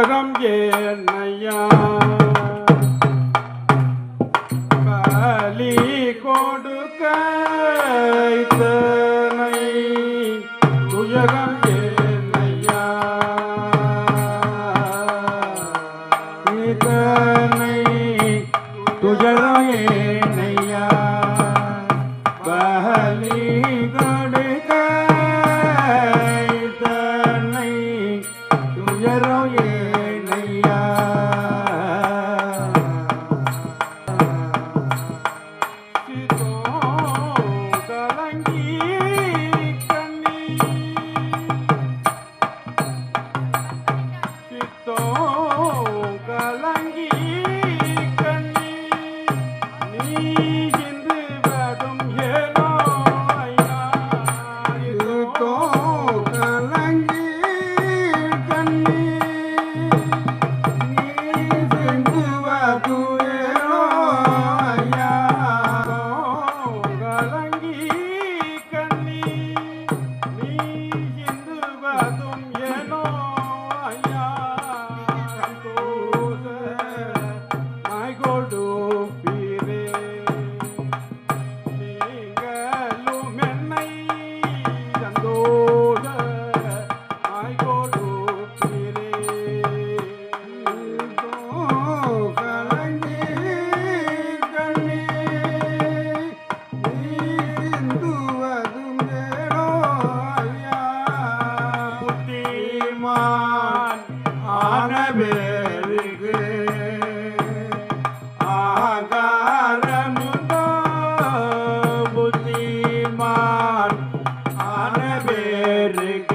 துயரம் ஏனையா பலி கொடுக்க இத்தனை துயரம் ஏனையா இத்தனை துயரம் ஏனையா பலி கொடுக்க இத்தனை துயரம் ஏனையா கலங்கி கண்ணி நீ இன்று வரும் ஏனோ ஐயா கலங்கி கண்ணி நீ இன்று வரும் ஏனோ ஐயா கலங்கி கண்ணி நீ இன்று வரும் ஏனோ ஆனவேருக்கு ஆகாரமுண்டோ புத்திமான் ஆனவேருக்கு